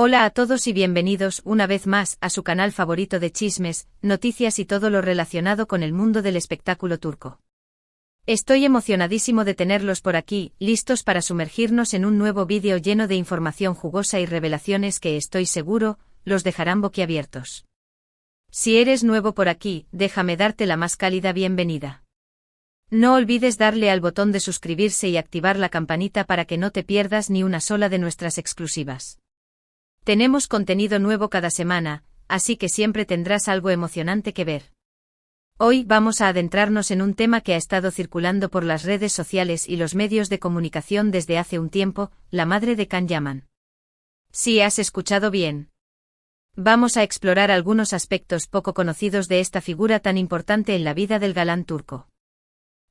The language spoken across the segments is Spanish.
Hola a todos y bienvenidos una vez más a su canal favorito de chismes, noticias y todo lo relacionado con el mundo del espectáculo turco. Estoy emocionadísimo de tenerlos por aquí, listos para sumergirnos en un nuevo vídeo lleno de información jugosa y revelaciones que estoy seguro, los dejarán boquiabiertos. Si eres nuevo por aquí, déjame darte la más cálida bienvenida. No olvides darle al botón de suscribirse y activar la campanita para que no te pierdas ni una sola de nuestras exclusivas. Tenemos contenido nuevo cada semana, así que siempre tendrás algo emocionante que ver. Hoy vamos a adentrarnos en un tema que ha estado circulando por las redes sociales y los medios de comunicación desde hace un tiempo, la madre de Can Yaman. Sí, has escuchado bien. Vamos a explorar algunos aspectos poco conocidos de esta figura tan importante en la vida del galán turco.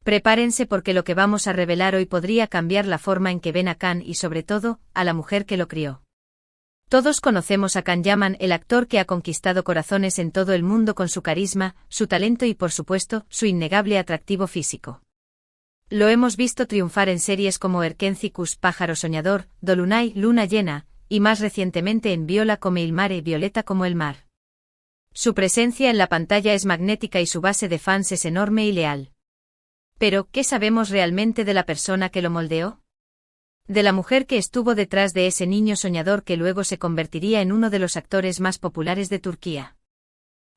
Prepárense porque lo que vamos a revelar hoy podría cambiar la forma en que ven a Can y sobre todo, a la mujer que lo crió. Todos conocemos a Can Yaman, el actor que ha conquistado corazones en todo el mundo con su carisma, su talento y por supuesto, su innegable atractivo físico. Lo hemos visto triunfar en series como Erkencikus, Pájaro Soñador, Dolunay, Luna Llena, y más recientemente en Viola come il mare, Violeta como el mar. Su presencia en la pantalla es magnética y su base de fans es enorme y leal. Pero, ¿qué sabemos realmente de la persona que lo moldeó? De la mujer que estuvo detrás de ese niño soñador que luego se convertiría en uno de los actores más populares de Turquía.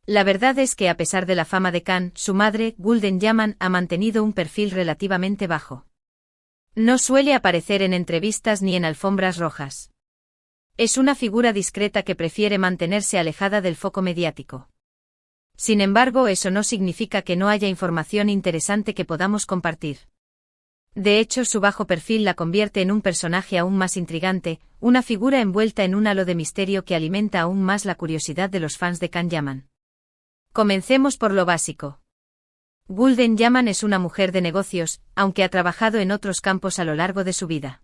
La verdad es que a pesar de la fama de Can, su madre, Gülden Yaman, ha mantenido un perfil relativamente bajo. No suele aparecer en entrevistas ni en alfombras rojas. Es una figura discreta que prefiere mantenerse alejada del foco mediático. Sin embargo, eso no significa que no haya información interesante que podamos compartir. De hecho, su bajo perfil la convierte en un personaje aún más intrigante, una figura envuelta en un halo de misterio que alimenta aún más la curiosidad de los fans de Can Yaman. Comencemos por lo básico. Gülden Yaman es una mujer de negocios, aunque ha trabajado en otros campos a lo largo de su vida.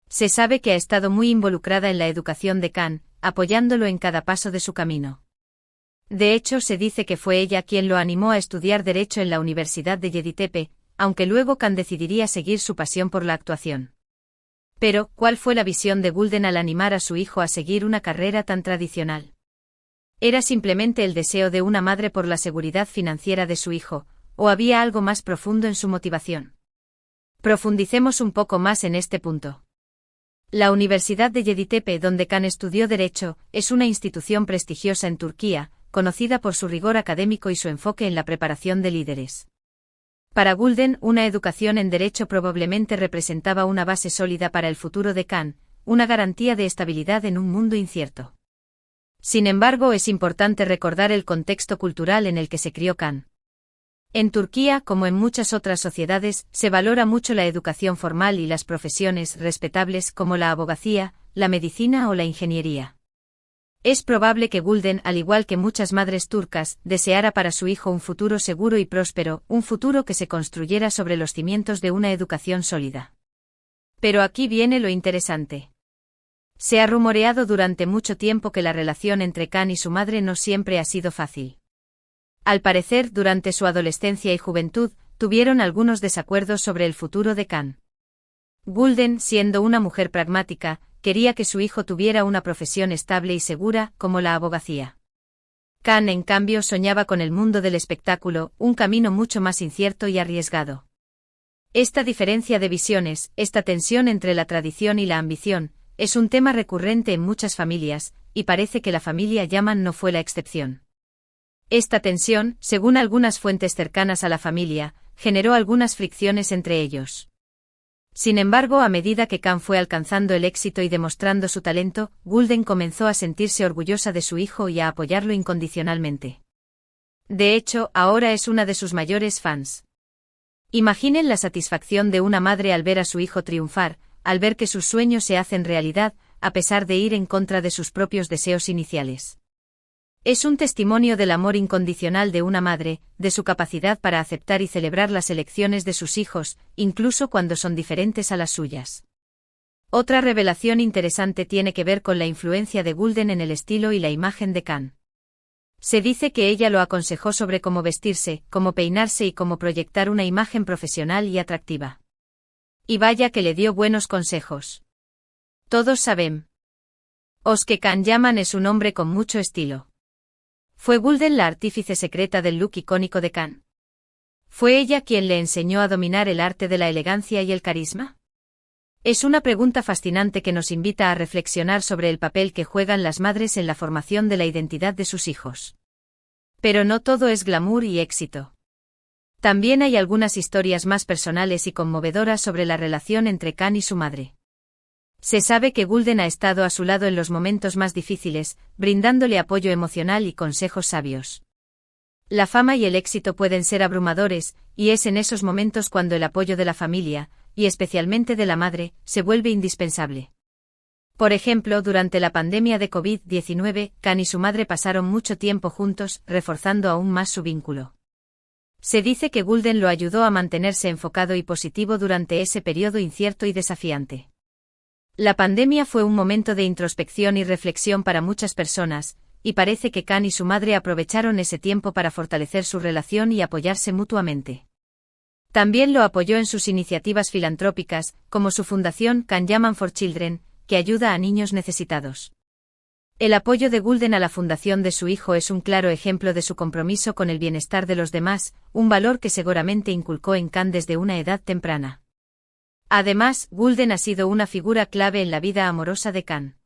Se sabe que ha estado muy involucrada en la educación de Can, apoyándolo en cada paso de su camino. De hecho, se dice que fue ella quien lo animó a estudiar Derecho en la Universidad de Yeditepe, aunque luego Can decidiría seguir su pasión por la actuación. Pero, ¿cuál fue la visión de Gülden al animar a su hijo a seguir una carrera tan tradicional? ¿Era simplemente el deseo de una madre por la seguridad financiera de su hijo, o había algo más profundo en su motivación? Profundicemos un poco más en este punto. La Universidad de Yeditepe, donde Can estudió Derecho, es una institución prestigiosa en Turquía, conocida por su rigor académico y su enfoque en la preparación de líderes. Para Gülden, una educación en Derecho probablemente representaba una base sólida para el futuro de Can, una garantía de estabilidad en un mundo incierto. Sin embargo, es importante recordar el contexto cultural en el que se crió Can. En Turquía, como en muchas otras sociedades, se valora mucho la educación formal y las profesiones respetables como la abogacía, la medicina o la ingeniería. Es probable que Gülden, al igual que muchas madres turcas, deseara para su hijo un futuro seguro y próspero, un futuro que se construyera sobre los cimientos de una educación sólida. Pero aquí viene lo interesante. Se ha rumoreado durante mucho tiempo que la relación entre Can y su madre no siempre ha sido fácil. Al parecer, durante su adolescencia y juventud, tuvieron algunos desacuerdos sobre el futuro de Can. Gülden, siendo una mujer pragmática, quería que su hijo tuviera una profesión estable y segura, como la abogacía. Can, en cambio, soñaba con el mundo del espectáculo, un camino mucho más incierto y arriesgado. Esta diferencia de visiones, esta tensión entre la tradición y la ambición, es un tema recurrente en muchas familias, y parece que la familia Yaman no fue la excepción. Esta tensión, según algunas fuentes cercanas a la familia, generó algunas fricciones entre ellos. Sin embargo, a medida que Can fue alcanzando el éxito y demostrando su talento, Gülden comenzó a sentirse orgullosa de su hijo y a apoyarlo incondicionalmente. De hecho, ahora es una de sus mayores fans. Imaginen la satisfacción de una madre al ver a su hijo triunfar, al ver que sus sueños se hacen realidad, a pesar de ir en contra de sus propios deseos iniciales. Es un testimonio del amor incondicional de una madre, de su capacidad para aceptar y celebrar las elecciones de sus hijos, incluso cuando son diferentes a las suyas. Otra revelación interesante tiene que ver con la influencia de Gülden en el estilo y la imagen de Can. Se dice que ella lo aconsejó sobre cómo vestirse, cómo peinarse y cómo proyectar una imagen profesional y atractiva. Y vaya que le dio buenos consejos. Todos saben Oske Kan-yaman es un hombre con mucho estilo. ¿Fue Gulden la artífice secreta del look icónico de Kan? ¿Fue ella quien le enseñó a dominar el arte de la elegancia y el carisma? Es una pregunta fascinante que nos invita a reflexionar sobre el papel que juegan las madres en la formación de la identidad de sus hijos. Pero no todo es glamour y éxito. También hay algunas historias más personales y conmovedoras sobre la relación entre Kan y su madre. Se sabe que Gulden ha estado a su lado en los momentos más difíciles, brindándole apoyo emocional y consejos sabios. La fama y el éxito pueden ser abrumadores, y es en esos momentos cuando el apoyo de la familia, y especialmente de la madre, se vuelve indispensable. Por ejemplo, durante la pandemia de COVID-19, Kan y su madre pasaron mucho tiempo juntos, reforzando aún más su vínculo. Se dice que Gulden lo ayudó a mantenerse enfocado y positivo durante ese periodo incierto y desafiante. La pandemia fue un momento de introspección y reflexión para muchas personas, y parece que Kan y su madre aprovecharon ese tiempo para fortalecer su relación y apoyarse mutuamente. También lo apoyó en sus iniciativas filantrópicas, como su fundación Kan-yaman for Children, que ayuda a niños necesitados. El apoyo de Gulden a la fundación de su hijo es un claro ejemplo de su compromiso con el bienestar de los demás, un valor que seguramente inculcó en Kan desde una edad temprana. Además, Gulden ha sido una figura clave en la vida amorosa de Kan.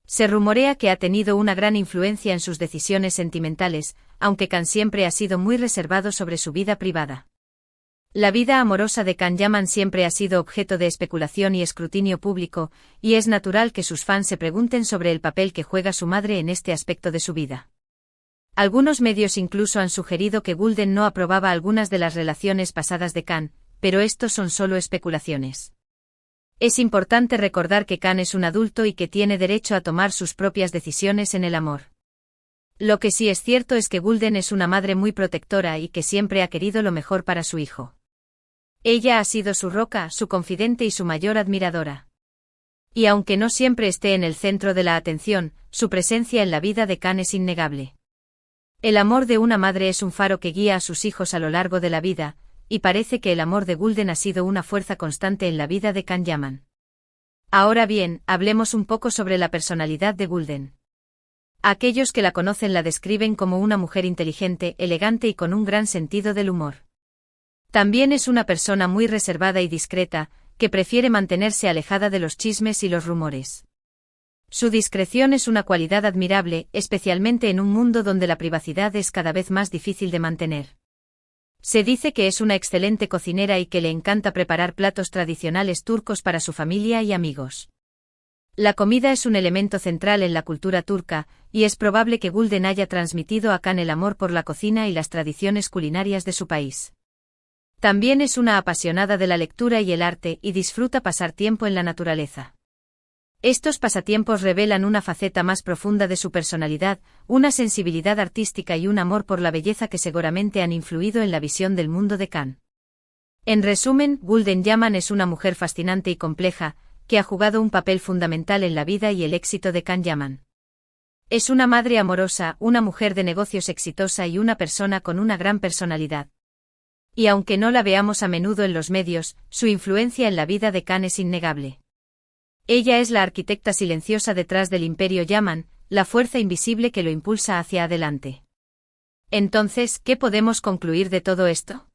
Se rumorea que ha tenido una gran influencia en sus decisiones sentimentales, aunque Kan siempre ha sido muy reservado sobre su vida privada. La vida amorosa de Kan-yaman siempre ha sido objeto de especulación y escrutinio público, y es natural que sus fans se pregunten sobre el papel que juega su madre en este aspecto de su vida. Algunos medios incluso han sugerido que Gulden no aprobaba algunas de las relaciones pasadas de Kan, pero estos son solo especulaciones. Es importante recordar que Kan es un adulto y que tiene derecho a tomar sus propias decisiones en el amor. Lo que sí es cierto es que Gulden es una madre muy protectora y que siempre ha querido lo mejor para su hijo. Ella ha sido su roca, su confidente y su mayor admiradora. Y aunque no siempre esté en el centro de la atención, su presencia en la vida de Kan es innegable. El amor de una madre es un faro que guía a sus hijos a lo largo de la vida, y parece que el amor de Gulden ha sido una fuerza constante en la vida de Kan-yaman. Ahora bien, hablemos un poco sobre la personalidad de Gulden. Aquellos que la conocen la describen como una mujer inteligente, elegante y con un gran sentido del humor. También es una persona muy reservada y discreta, que prefiere mantenerse alejada de los chismes y los rumores. Su discreción es una cualidad admirable, especialmente en un mundo donde la privacidad es cada vez más difícil de mantener. Se dice que es una excelente cocinera y que le encanta preparar platos tradicionales turcos para su familia y amigos. La comida es un elemento central en la cultura turca, y es probable que Gulden haya transmitido a Kan el amor por la cocina y las tradiciones culinarias de su país. También es una apasionada de la lectura y el arte y disfruta pasar tiempo en la naturaleza. Estos pasatiempos revelan una faceta más profunda de su personalidad, una sensibilidad artística y un amor por la belleza que seguramente han influido en la visión del mundo de Kan. En resumen, Gulden-yaman es una mujer fascinante y compleja, que ha jugado un papel fundamental en la vida y el éxito de Kan-yaman. Es una madre amorosa, una mujer de negocios exitosa y una persona con una gran personalidad. Y aunque no la veamos a menudo en los medios, su influencia en la vida de Kan es innegable. Ella es la arquitecta silenciosa detrás del Imperio Yaman, la fuerza invisible que lo impulsa hacia adelante. Entonces, ¿qué podemos concluir de todo esto?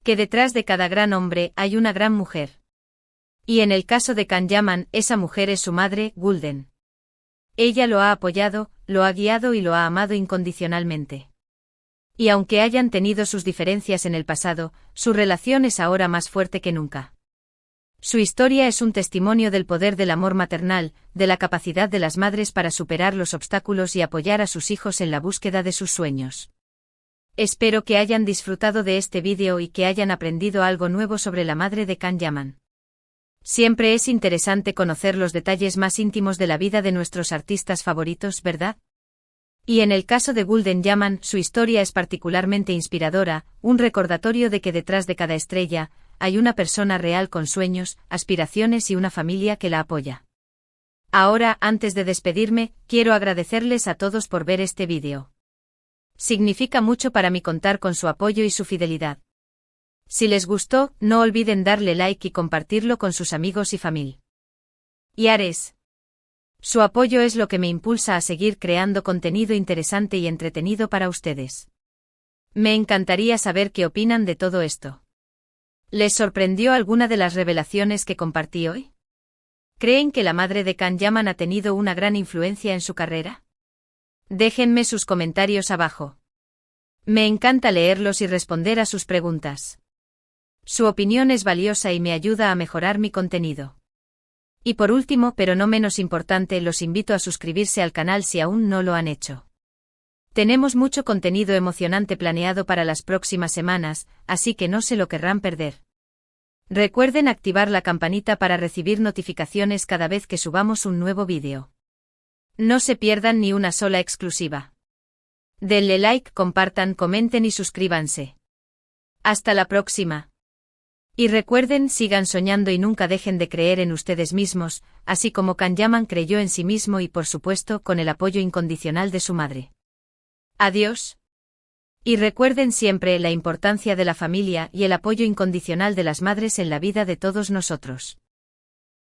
Que detrás de cada gran hombre hay una gran mujer. Y en el caso de Kan-yaman, esa mujer es su madre, Gulden. Ella lo ha apoyado, lo ha guiado y lo ha amado incondicionalmente. Y aunque hayan tenido sus diferencias en el pasado, su relación es ahora más fuerte que nunca. Su historia es un testimonio del poder del amor maternal, de la capacidad de las madres para superar los obstáculos y apoyar a sus hijos en la búsqueda de sus sueños. Espero que hayan disfrutado de este vídeo y que hayan aprendido algo nuevo sobre la madre de Kan-yaman. Siempre es interesante conocer los detalles más íntimos de la vida de nuestros artistas favoritos, ¿verdad? Y en el caso de Gulden-yaman, su historia es particularmente inspiradora, un recordatorio de que detrás de cada estrella, hay una persona real con sueños, aspiraciones y una familia que la apoya. Ahora, antes de despedirme, quiero agradecerles a todos por ver este vídeo. Significa mucho para mí contar con su apoyo y su fidelidad. Si les gustó, no olviden darle like y compartirlo con sus amigos y familia. Yares. Su apoyo es lo que me impulsa a seguir creando contenido interesante y entretenido para ustedes. Me encantaría saber qué opinan de todo esto. ¿Les sorprendió alguna de las revelaciones que compartí hoy? ¿Creen que la madre de Can Yaman ha tenido una gran influencia en su carrera? Déjenme sus comentarios abajo. Me encanta leerlos y responder a sus preguntas. Su opinión es valiosa y me ayuda a mejorar mi contenido. Y por último, pero no menos importante, los invito a suscribirse al canal si aún no lo han hecho. Tenemos mucho contenido emocionante planeado para las próximas semanas, así que no se lo querrán perder. Recuerden activar la campanita para recibir notificaciones cada vez que subamos un nuevo vídeo. No se pierdan ni una sola exclusiva. Denle like, compartan, comenten y suscríbanse. Hasta la próxima. Y recuerden, sigan soñando y nunca dejen de creer en ustedes mismos, así como Can Yaman creyó en sí mismo y por supuesto con el apoyo incondicional de su madre. Adiós. Y recuerden siempre la importancia de la familia y el apoyo incondicional de las madres en la vida de todos nosotros.